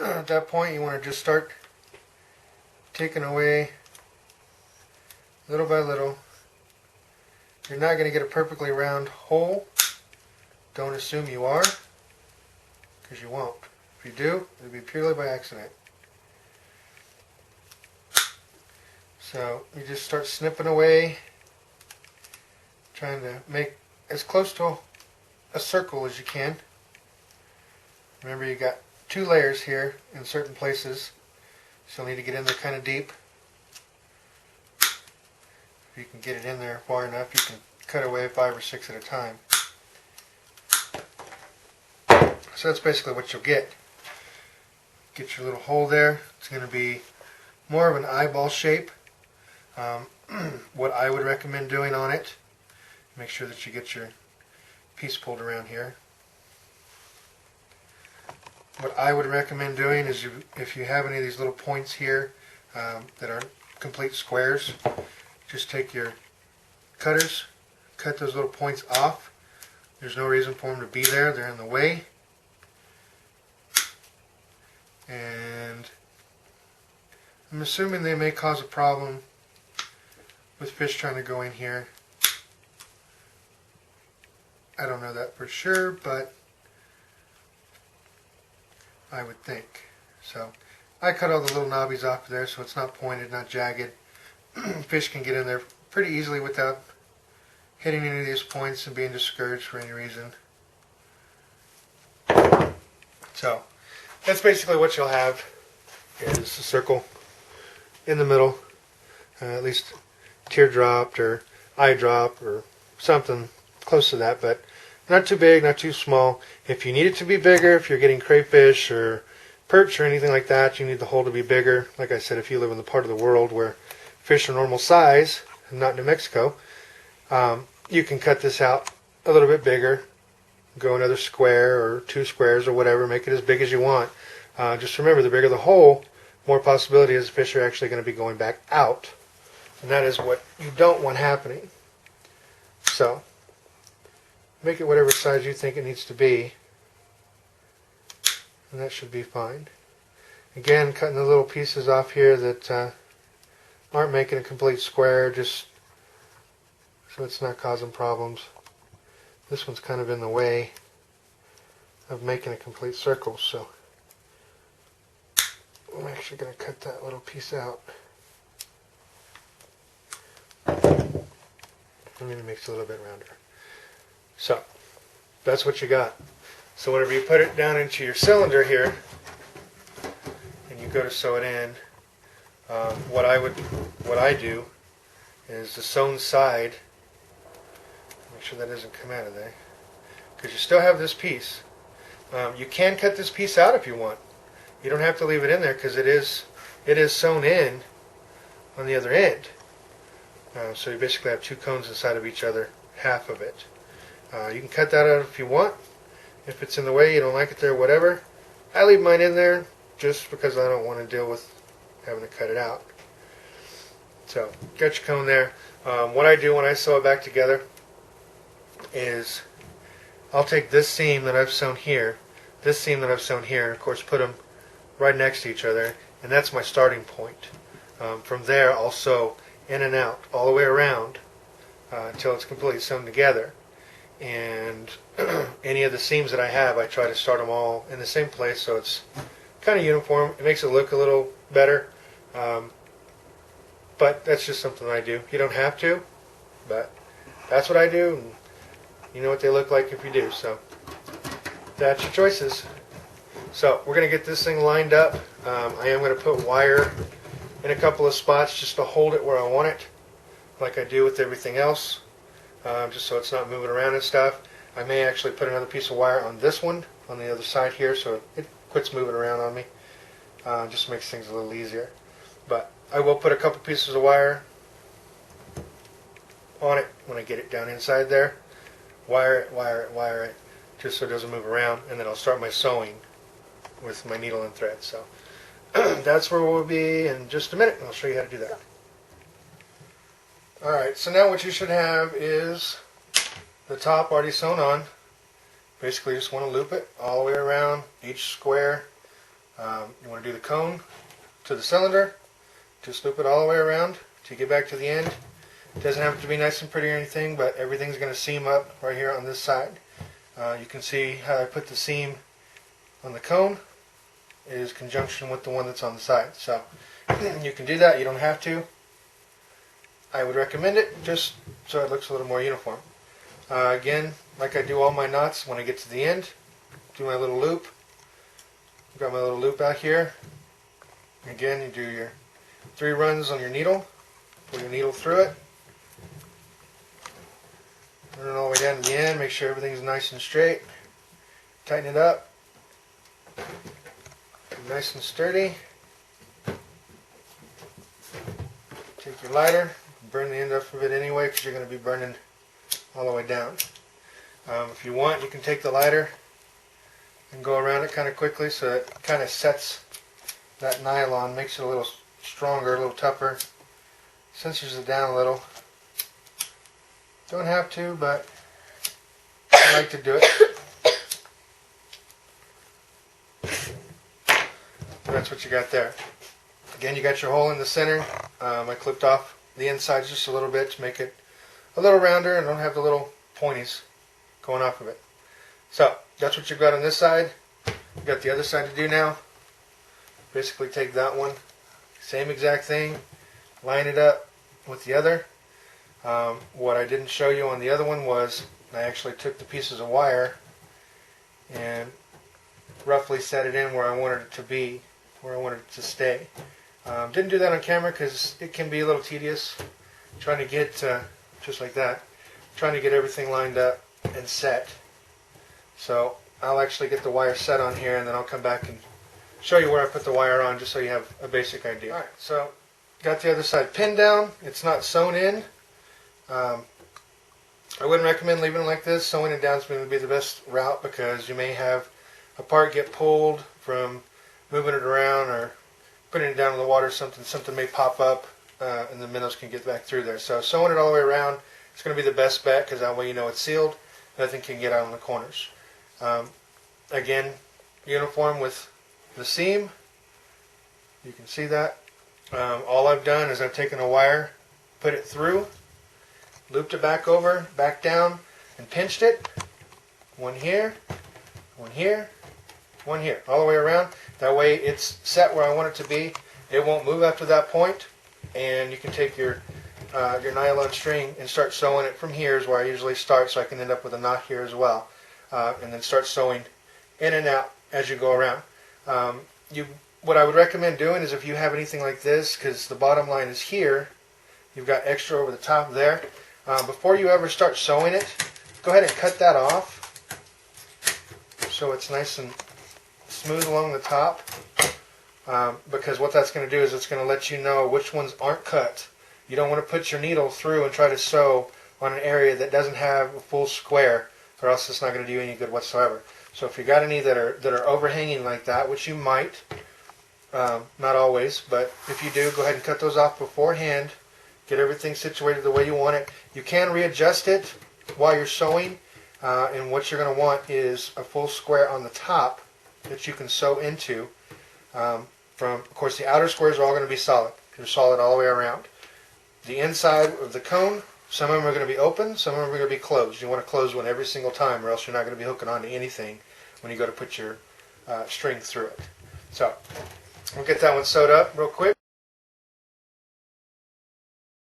at that point you want to just start taking away little by little. You're not going to get a perfectly round hole. Don't assume you are, because you won't. If you do, it'll be purely by accident. So you just start snipping away, trying to make as close to a circle as you can. Remember, you got 2 layers here in certain places, so you'll need to get in there kind of deep. If you can get it in there far enough, you can cut away 5 or 6 at a time. So that's basically what you'll get. Get your little hole there. It's going to be more of an eyeball shape. What I would recommend doing on it, make sure that you get your piece pulled around here. What I would recommend doing is, if you have any of these little points here that are complete squares, just take your cutters, cut those little points off. There's no reason for them to be there. They're in the way. And I'm assuming they may cause a problem with fish trying to go in here. I don't know that for sure, but I would think. So I cut all the little knobbies off there so it's not pointed, not jagged. Fish can get in there pretty easily without hitting any of these points and being discouraged for any reason. So that's basically what you'll have, is a circle in the middle, at least teardropped or eye drop or something close to that, but not too big, not too small. If you need it to be bigger, if you're getting crayfish or perch or anything like that, you need the hole to be bigger. Like I said, if you live in the part of the world where fish are normal size, and not New Mexico, you can cut this out a little bit bigger, go another square or 2 squares or whatever, make it as big as you want. Just remember, the bigger the hole, more possibility is fish are actually going to be going back out, and that is what you don't want happening. So make it whatever size you think it needs to be, and that should be fine. Again, cutting the little pieces off here that aren't making a complete square, just so it's not causing problems. This one's kind of in the way of making a complete circle, so I'm actually going to cut that little piece out. I mean, it makes it a little bit rounder. So that's what you got. So whenever you put it down into your cylinder here and you go to sew it in, what I do is the sewn side. Make sure that doesn't come out of there, because you still have this piece. You can cut this piece out if you want. You don't have to leave it in there, because it is sewn in on the other end. So you basically have 2 cones inside of each other, half of it. You can cut that out if you want. If it's in the way, you don't like it there, whatever. I leave mine in there just because I don't want to deal with having to cut it out. So, got your cone there. What I do when I sew it back together is I'll take this seam that I've sewn here, this seam that I've sewn here, of course put them right next to each other, and that's my starting point. From there I'll sew in and out all the way around until it's completely sewn together. And any of the seams that I have, I try to start them all in the same place so it's kind of uniform. It makes it look a little better, but that's just something I do. You don't have to, but that's what I do, and you know what they look like if you do, so that's your choices. So we're going to get this thing lined up. I am going to put wire in a couple of spots just to hold it where I want it, like I do with everything else, just so it's not moving around and stuff. I may actually put another piece of wire on this one, on the other side here, so it quits moving around on me. Just makes things a little easier. But I will put a couple pieces of wire on it when I get it down inside there. Wire it, wire it, wire it, just so it doesn't move around, and then I'll start my sewing with my needle and thread. So that's where we'll be in just a minute, and I'll show you how to do that. Alright, so now what you should have is the top already sewn on. Basically just want to loop it all the way around each square You want to do the cone to the cylinder. Just loop it all the way around till you get back to the end. It doesn't have to be nice and pretty or anything, but everything's going to seam up right here on this side. You can see how I put the seam on the cone is conjunction with the one that's on the side. So you can do that. You don't have to. I would recommend it just so it looks a little more uniform. Again, like I do all my knots, when I get to the end, do my little loop. Got my little loop out here. Again, you do your 3 runs on your needle. Pull your needle through it. Run it all the way down to the end. Make sure everything's nice and straight. Tighten it up. Nice and sturdy. Take your lighter. Burn the end up of it anyway because you're going to be burning all the way down. If you want, you can take the lighter and go around it kind of quickly so it kind of sets that nylon, makes it a little stronger, a little tougher, censors it down a little. Don't have to, but I like to do it. That's what you got there. Again, you got your hole in the center. I clipped off the inside just a little bit to make it a little rounder and don't have the little pointies going off of it. So that's what you've got on this side. You've got the other side to do now. Basically take that one, same exact thing, line it up with the other. What I didn't show you on the other one was I actually took the pieces of wire and roughly set it in where I wanted it to be, where I wanted it to stay. Didn't do that on camera because it can be a little tedious trying to get, just like that, trying to get everything lined up and set. So I'll actually get the wire set on here and then I'll come back and show you where I put the wire on just so you have a basic idea. Alright, so got the other side pinned down. It's not sewn in. I wouldn't recommend leaving it like this. Sewing it down is going to be the best route because you may have a part get pulled from moving it around or putting it down in the water. Something may pop up and the minnows can get back through there. So sewing it all the way around is going to be the best bet because that way you know it's sealed. Nothing can get out in the corners. Again, uniform with the seam. You can see that. All I've done is I've taken a wire, put it through, looped it back over, back down, and pinched it. One here, one here, one here, all the way around. That way it's set where I want it to be. It won't move after that point, and you can take your nylon string and start sewing it from here is where I usually start, so I can end up with a knot here as well, and then start sewing in and out as you go around. What I would recommend doing is if you have anything like this, because the bottom line is here, you've got extra over the top there. Before you ever start sewing it, go ahead and cut that off so it's nice and smooth along the top, because what that's going to do is it's going to let you know which ones aren't cut. You don't want to put your needle through and try to sew on an area that doesn't have a full square, or else it's not going to do you any good whatsoever. So if you got any that are overhanging like that, which you might, not always, but if you do, go ahead and cut those off beforehand. Get everything situated the way you want it. You can readjust it while you're sewing, and what you're going to want is a full square on the top that you can sew into. Of course, the outer squares are all going to be solid. They're solid all the way around. The inside of the cone, some of them are going to be open, some of them are going to be closed. You want to close one every single time, or else you're not going to be hooking onto anything when you go to put your string through it. So, we'll get that one sewed up real quick.